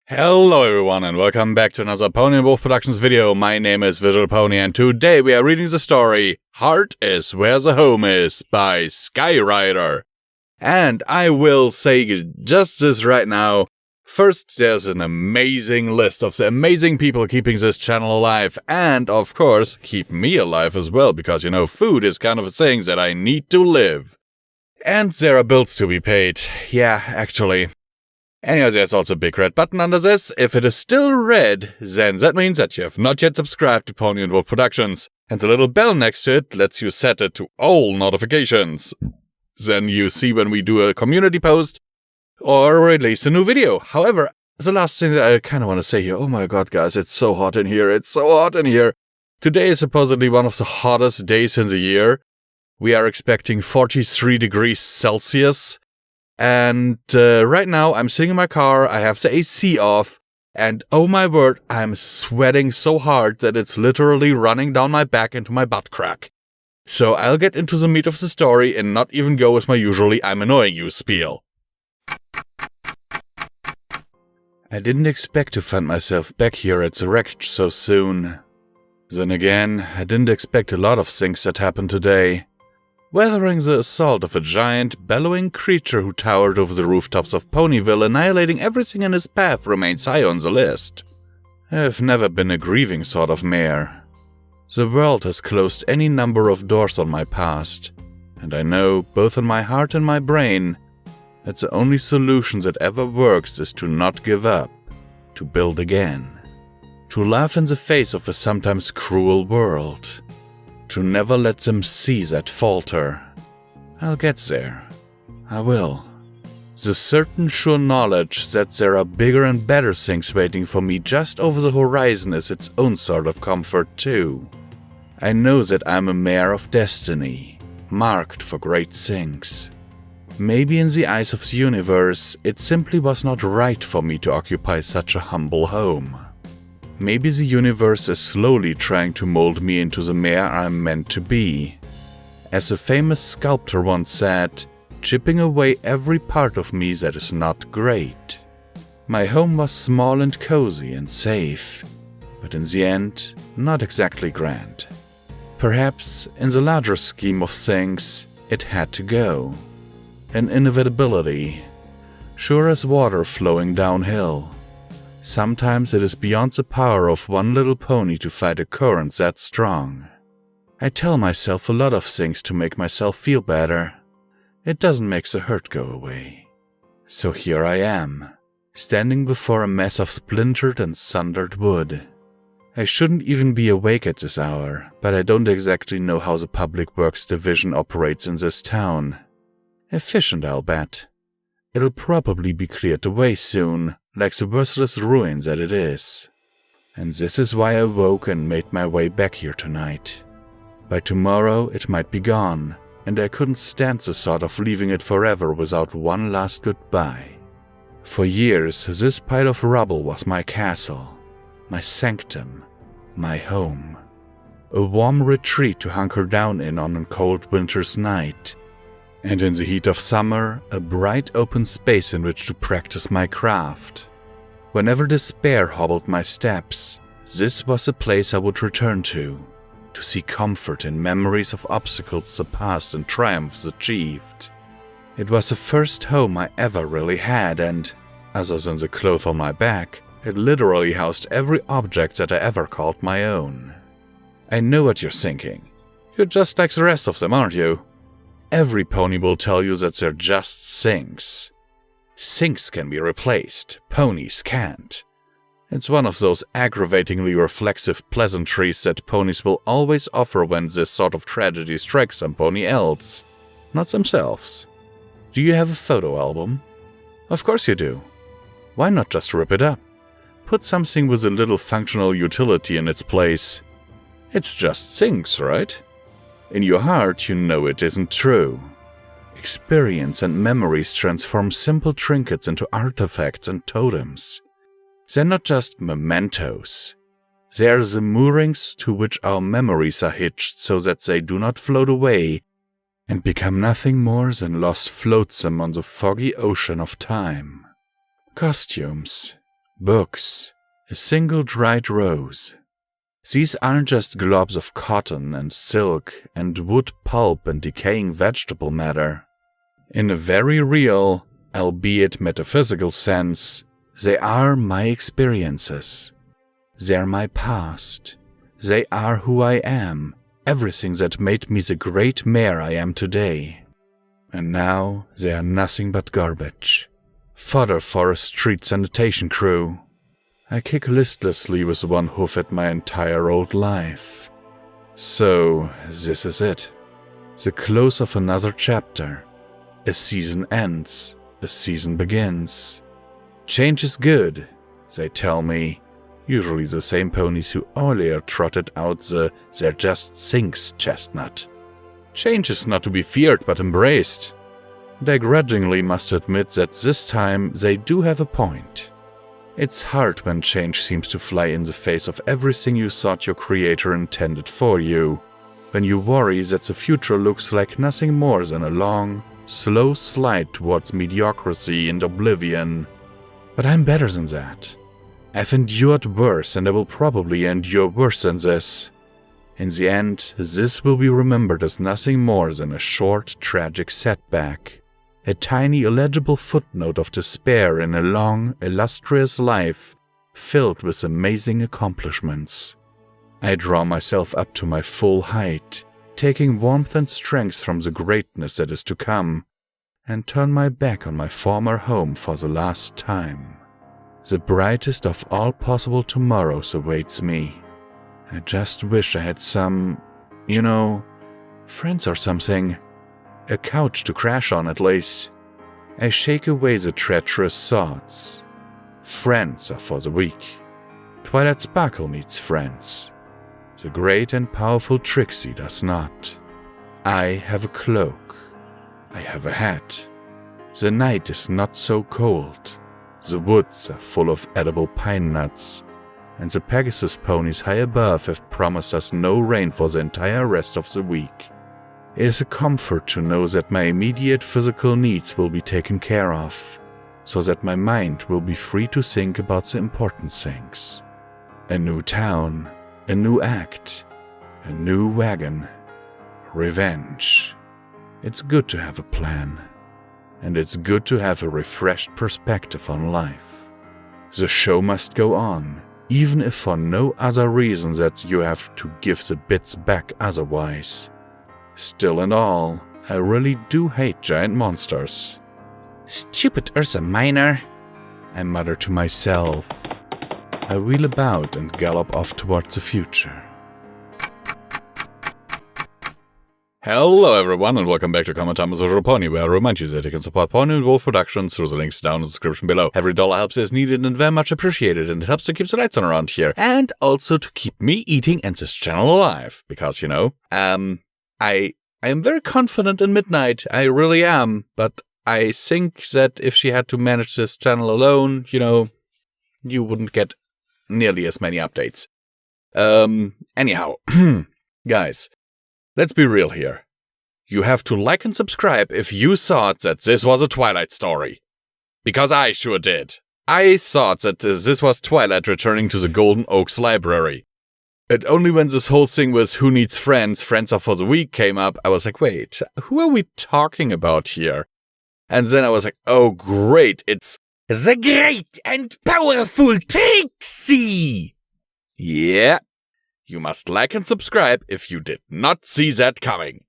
Hello everyone and welcome back to another Pony and Wolf Productions video. My name is visualbrony and today we are reading the story Heart is Where the Home Is by Skywriter. And I will say just this right now. First, there's an amazing list of the amazing people keeping this channel alive and, of course, keep me alive as well because, you know, food is kind of a thing that I need to live. And there are bills to be paid. Yeah, actually. Anyway, there's also a big red button under this. If it is still red, then that means that you have not yet subscribed to Pony and Wolf Productions. And the little bell next to it lets you set it to all notifications. Then you see when we do a community post or release a new video. However, the last thing that I kind of want to say here, oh my god guys, it's so hot in here, it's so hot in here. Today is supposedly one of the hottest days in the year. We are expecting 43 degrees Celsius. And right now I'm sitting in my car, I have the AC off, and oh my word, I'm sweating so hard that it's literally running down my back into my butt crack. So I'll get into the meat of the story and not even go with my usually I'm annoying you spiel. I didn't expect to find myself back here at the wreckage so soon. Then again, I didn't expect a lot of things that happened today. Weathering the assault of a giant, bellowing creature who towered over the rooftops of Ponyville, annihilating everything in his path remains high on the list. I've never been a grieving sort of mare. The world has closed any number of doors on my past, and I know, both in my heart and my brain, that the only solution that ever works is to not give up, to build again, to laugh in the face of a sometimes cruel world. To never let them see that falter. I'll get there. I will. The certain sure knowledge that there are bigger and better things waiting for me just over the horizon is its own sort of comfort too. I know that I'm a mare of destiny, marked for great things. Maybe in the eyes of the universe, it simply was not right for me to occupy such a humble home. Maybe the universe is slowly trying to mold me into the mare I'm meant to be. As a famous sculptor once said, chipping away every part of me that is not great. My home was small and cozy and safe, but in the end, not exactly grand. Perhaps, in the larger scheme of things, it had to go. An inevitability, sure as water flowing downhill. Sometimes it is beyond the power of one little pony to fight a current that strong. I tell myself a lot of things to make myself feel better. It doesn't make the hurt go away. So here I am, standing before a mess of splintered and sundered wood. I shouldn't even be awake at this hour, but I don't exactly know how the Public Works Division operates in this town. Efficient, I'll bet. It'll probably be cleared away soon, like the worthless ruin that it is. And this is why I woke and made my way back here tonight. By tomorrow it might be gone, and I couldn't stand the thought of leaving it forever without one last goodbye. For years, this pile of rubble was my castle, my sanctum, my home. A warm retreat to hunker down in on a cold winter's night. And in the heat of summer, a bright open space in which to practice my craft. Whenever despair hobbled my steps, this was a place I would return to seek comfort in memories of obstacles surpassed and triumphs achieved. It was the first home I ever really had, and, other than the clothes on my back, it literally housed every object that I ever called my own. I know what you're thinking. You're just like the rest of them, aren't you? Every pony will tell you that they're just things. Things can be replaced, ponies can't. It's one of those aggravatingly reflexive pleasantries that ponies will always offer when this sort of tragedy strikes some pony else, not themselves. Do you have a photo album? Of course you do. Why not just rip it up? Put something with a little functional utility in its place. It's just things, right? In your heart, you know it isn't true. Experience and memories transform simple trinkets into artifacts and totems. They're not just mementos. They're the moorings to which our memories are hitched so that they do not float away and become nothing more than lost flotsam on the foggy ocean of time. Costumes, Books. A single dried rose. These aren't just globs of cotton and silk and wood pulp and decaying vegetable matter. In a very real, albeit metaphysical sense, they are my experiences. They're my past. They are who I am, everything that made me the great mayor I am today. And now they are nothing but garbage. Fodder for a street sanitation crew. I kick listlessly with one hoof at my entire old life. So, this is it. The close of another chapter. A season ends, a season begins. Change is good, they tell me. Usually the same ponies who earlier trotted out the "there just sinks" chestnut. Change is not to be feared but embraced. They grudgingly must admit that this time they do have a point. It's hard when change seems to fly in the face of everything you thought your creator intended for you, when you worry that the future looks like nothing more than a long, slow slide towards mediocrity and oblivion. But I'm better than that. I've endured worse, and I will probably endure worse than this. In the end, this will be remembered as nothing more than a short, tragic setback. A tiny, illegible footnote of despair in a long, illustrious life filled with amazing accomplishments. I draw myself up to my full height, taking warmth and strength from the greatness that is to come, and turn my back on my former home for the last time. The brightest of all possible tomorrows awaits me. I just wish I had some, friends or something. A couch to crash on at least. I shake away the treacherous thoughts. Friends are for the weak. Twilight Sparkle needs friends. The great and powerful Trixie does not. I have a cloak. I have a hat. The night is not so cold. The woods are full of edible pine nuts, and the Pegasus ponies high above have promised us no rain for the entire rest of the week. It is a comfort to know that my immediate physical needs will be taken care of, so that my mind will be free to think about the important things. A new town, a new act, a new wagon, revenge. It's good to have a plan, and it's good to have a refreshed perspective on life. The show must go on, even if for no other reason that you have to give the bits back otherwise. Still and all, I really do hate giant monsters. Stupid Ursa Minor, I mutter to myself. I wheel about and gallop off towards the future. Hello everyone and welcome back to Common Time with Visual Pony, where I remind you that you can support Pony and Wolf Productions through the links down in the description below. Every dollar helps is needed and very much appreciated, and it helps to keep the lights on around here, and also to keep me eating and this channel alive, because, I am very confident in Midnight, I really am, but I think that if she had to manage this channel alone, you wouldn't get nearly as many updates. Anyhow, guys, let's be real here. You have to like and subscribe if you thought that this was a Twilight story. Because I sure did. I thought that this was Twilight returning to the Golden Oaks Library. And only when this whole thing with who needs friends, friends are for the weak came up, I was like, wait, who are we talking about here? And then I was like, oh great, it's the great and powerful Trixie! Yeah, you must like and subscribe if you did not see that coming.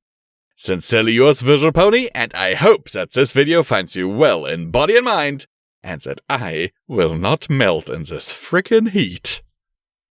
Sincerely yours, Visual Pony, and I hope that this video finds you well in body and mind, and that I will not melt in this frickin' heat.